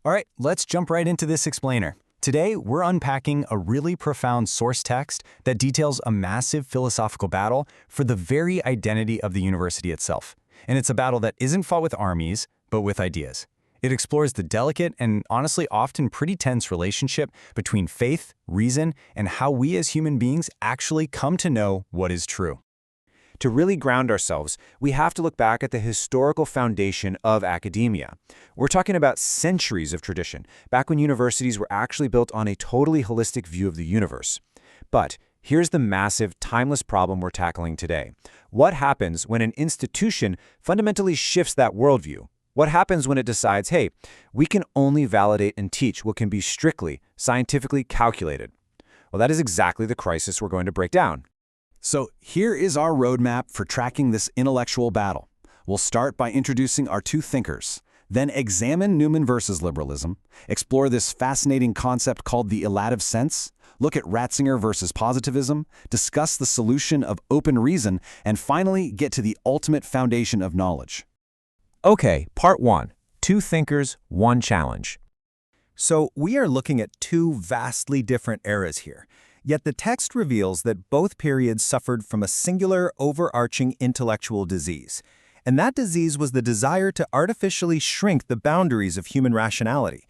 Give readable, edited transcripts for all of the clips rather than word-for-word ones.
All right, let's jump right into this explainer. Today, we're unpacking a really profound source text that details a massive philosophical battle for the very identity of the university itself. And it's a battle that isn't fought with armies, but with ideas. It explores the delicate and honestly often pretty tense relationship between faith, reason, and how we as human beings actually come to know what is true. To really ground ourselves, we have to look back at the historical foundation of academia. We're talking about centuries of tradition, back when universities were actually built on a totally holistic view of the universe. But here's the massive, timeless problem we're tackling today. What happens when an institution fundamentally shifts that worldview? What happens when it decides, hey, we can only validate and teach what can be strictly, scientifically calculated? Well, that is exactly the crisis we're going to break down. So here is our roadmap for tracking this intellectual battle. We'll start by introducing our two thinkers, then examine Newman versus liberalism, explore this fascinating concept called the elative sense, look at Ratzinger versus positivism, discuss the solution of open reason, and finally get to the ultimate foundation of knowledge. Okay, part 1. Two thinkers, one challenge. So we are looking at two vastly different eras here. Yet the text reveals that both periods suffered from a singular, overarching intellectual disease. And that disease was the desire to artificially shrink the boundaries of human rationality.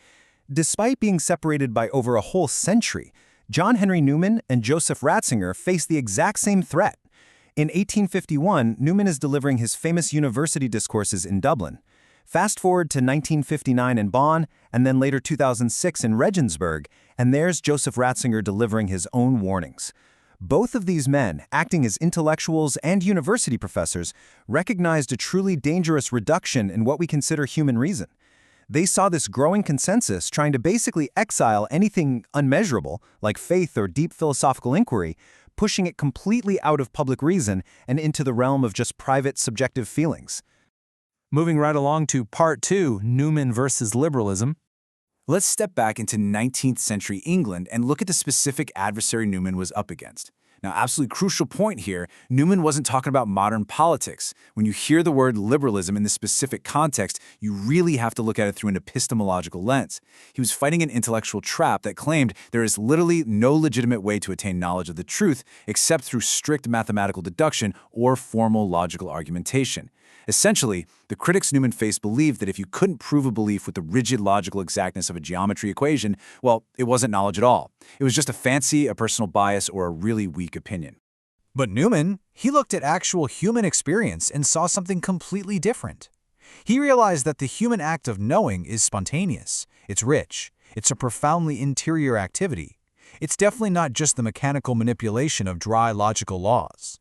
Despite being separated by over a whole century, John Henry Newman and Joseph Ratzinger faced the exact same threat. In 1851, Newman is delivering his famous university discourses in Dublin. Fast forward to 1959 in Bonn, and then later 2006 in Regensburg, and there's Joseph Ratzinger delivering his own warnings. Both of these men, acting as intellectuals and university professors, recognized a truly dangerous reduction in what we consider human reason. They saw this growing consensus trying to basically exile anything unmeasurable, like faith or deep philosophical inquiry, pushing it completely out of public reason and into the realm of just private subjective feelings. Moving right along to part 2, Newman versus liberalism. Let's step back into 19th century England and look at the specific adversary Newman was up against. Now, absolutely crucial point here, Newman wasn't talking about modern politics. When you hear the word liberalism in this specific context, you really have to look at it through an epistemological lens. He was fighting an intellectual trap that claimed there is literally no legitimate way to attain knowledge of the truth except through strict mathematical deduction or formal logical argumentation. Essentially, the critics Newman faced believed that if you couldn't prove a belief with the rigid logical exactness of a geometry equation, well, it wasn't knowledge at all. It was just a fancy, a personal bias, or a really weak opinion. But Newman, he looked at actual human experience and saw something completely different. He realized that the human act of knowing is spontaneous, it's rich, it's a profoundly interior activity. It's definitely not just the mechanical manipulation of dry logical laws.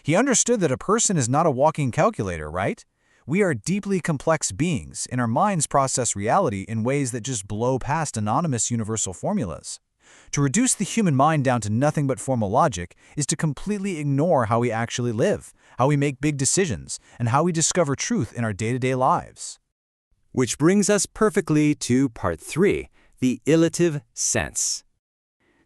He understood that a person is not a walking calculator, right? We are deeply complex beings, and our minds process reality in ways that just blow past anonymous universal formulas. To reduce the human mind down to nothing but formal logic is to completely ignore how we actually live, how we make big decisions, and how we discover truth in our day-to-day lives. Which brings us perfectly to part 3, the elative sense.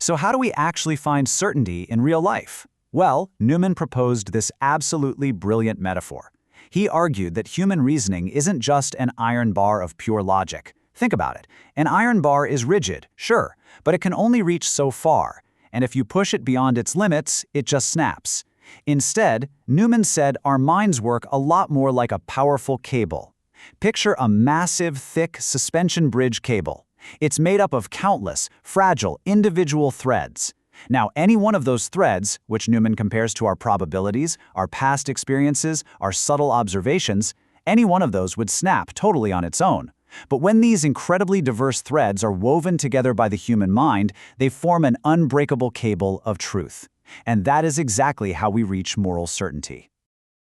So how do we actually find certainty in real life? Well, Newman proposed this absolutely brilliant metaphor. He argued that human reasoning isn't just an iron bar of pure logic. Think about it. An iron bar is rigid, sure, but it can only reach so far, and if you push it beyond its limits, it just snaps. Instead, Newman said our minds work a lot more like a powerful cable. Picture a massive, thick suspension bridge cable. It's made up of countless, fragile, individual threads. Now, any one of those threads, which Newman compares to our probabilities, our past experiences, our subtle observations, any one of those would snap totally on its own. But when these incredibly diverse threads are woven together by the human mind, they form an unbreakable cable of truth. And that is exactly how we reach moral certainty.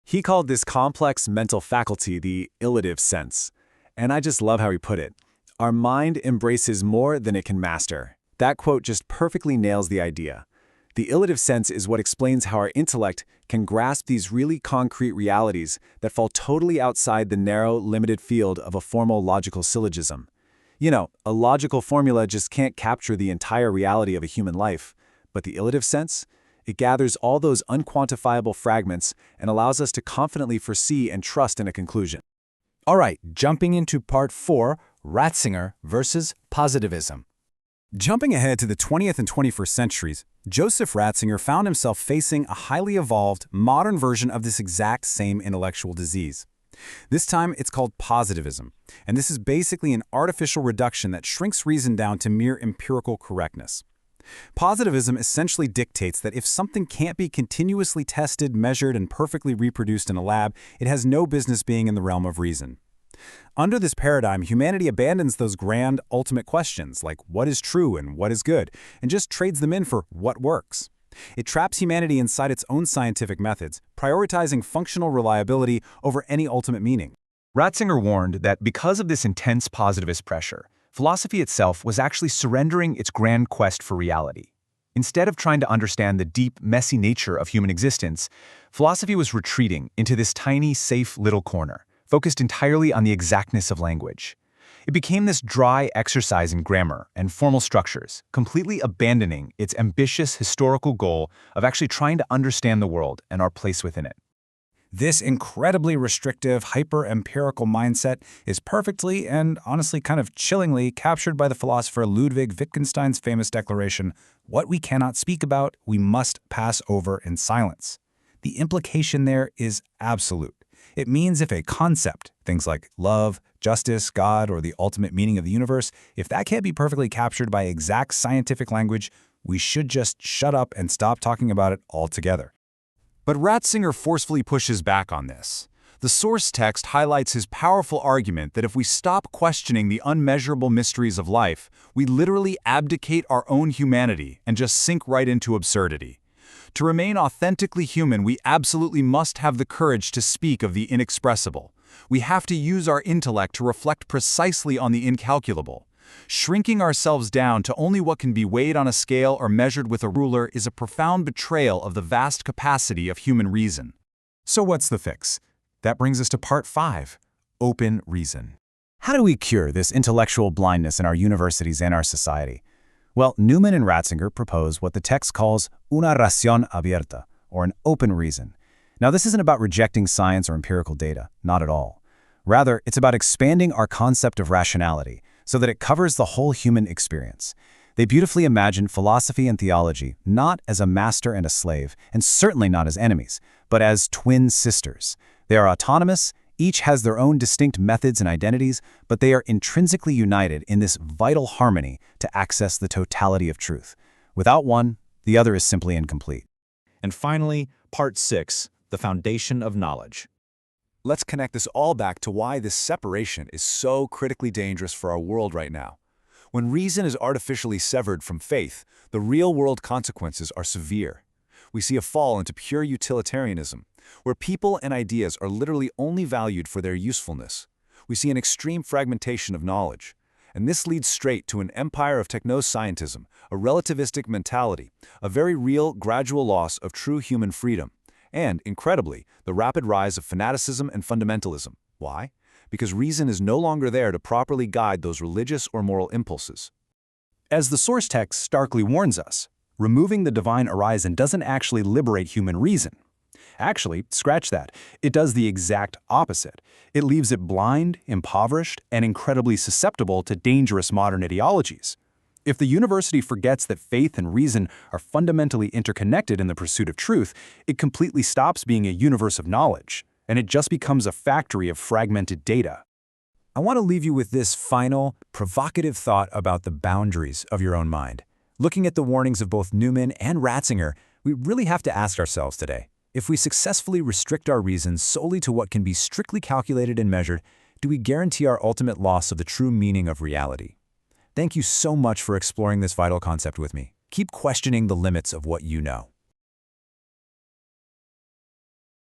He called this complex mental faculty the elative sense. And I just love how he put it. Our mind embraces more than it can master. That quote just perfectly nails the idea. The elative sense is what explains how our intellect can grasp these really concrete realities that fall totally outside the narrow, limited field of a formal logical syllogism. You know, a logical formula just can't capture the entire reality of a human life, but the elative sense, it gathers all those unquantifiable fragments and allows us to confidently foresee and trust in a conclusion. All right, jumping into part 4, Ratzinger versus positivism. Jumping ahead to the 20th and 21st centuries, Joseph Ratzinger found himself facing a highly evolved, modern version of this exact same intellectual disease. This time, it's called positivism, and this is basically an artificial reduction that shrinks reason down to mere empirical correctness. Positivism essentially dictates that if something can't be continuously tested, measured, and perfectly reproduced in a lab, it has no business being in the realm of reason. Under this paradigm, humanity abandons those grand, ultimate questions like what is true and what is good, and just trades them in for what works. It traps humanity inside its own scientific methods, prioritizing functional reliability over any ultimate meaning. Ratzinger warned that because of this intense positivist pressure, philosophy itself was actually surrendering its grand quest for reality. Instead of trying to understand the deep, messy nature of human existence, philosophy was retreating into this tiny, safe little corner, focused entirely on the exactness of language. It became this dry exercise in grammar and formal structures, completely abandoning its ambitious historical goal of actually trying to understand the world and our place within it. This incredibly restrictive, hyper-empirical mindset is perfectly and honestly kind of chillingly captured by the philosopher Ludwig Wittgenstein's famous declaration, "What we cannot speak about, we must pass over in silence." The implication there is absolute. It means if a concept, things like love, justice, God, or the ultimate meaning of the universe, if that can't be perfectly captured by exact scientific language, we should just shut up and stop talking about it altogether. But Ratzinger forcefully pushes back on this. The source text highlights his powerful argument that if we stop questioning the unmeasurable mysteries of life, we literally abdicate our own humanity and just sink right into absurdity. To remain authentically human, we absolutely must have the courage to speak of the inexpressible. We have to use our intellect to reflect precisely on the incalculable. Shrinking ourselves down to only what can be weighed on a scale or measured with a ruler is a profound betrayal of the vast capacity of human reason. So what's the fix? That brings us to part 5, open reason. How do we cure this intellectual blindness in our universities and our society? Well, Newman and Ratzinger propose what the text calls una ración abierta, or an open reason. Now, this isn't about rejecting science or empirical data, not at all. Rather, it's about expanding our concept of rationality so that it covers the whole human experience. They beautifully imagine philosophy and theology not as a master and a slave, and certainly not as enemies, but as twin sisters. They are autonomous, each has their own distinct methods and identities, but they are intrinsically united in this vital harmony to access the totality of truth. Without one, the other is simply incomplete. And finally, part 6, the foundation of knowledge. Let's connect this all back to why this separation is so critically dangerous for our world right now. When reason is artificially severed from faith, the real-world consequences are severe. We see a fall into pure utilitarianism, where people and ideas are literally only valued for their usefulness. We see an extreme fragmentation of knowledge. And this leads straight to an empire of techno-scientism, a relativistic mentality, a very real, gradual loss of true human freedom, and, incredibly, the rapid rise of fanaticism and fundamentalism. Why? Because reason is no longer there to properly guide those religious or moral impulses. As the source text starkly warns us, removing the divine horizon doesn't actually liberate human reason. Actually, scratch that. It does the exact opposite. It leaves it blind, impoverished, and incredibly susceptible to dangerous modern ideologies. If the university forgets that faith and reason are fundamentally interconnected in the pursuit of truth, it completely stops being a universe of knowledge, and it just becomes a factory of fragmented data. I want to leave you with this final, provocative thought about the boundaries of your own mind. Looking at the warnings of both Newman and Ratzinger, we really have to ask ourselves today, if we successfully restrict our reason solely to what can be strictly calculated and measured, do we guarantee our ultimate loss of the true meaning of reality? Thank you so much for exploring this vital concept with me. Keep questioning the limits of what you know.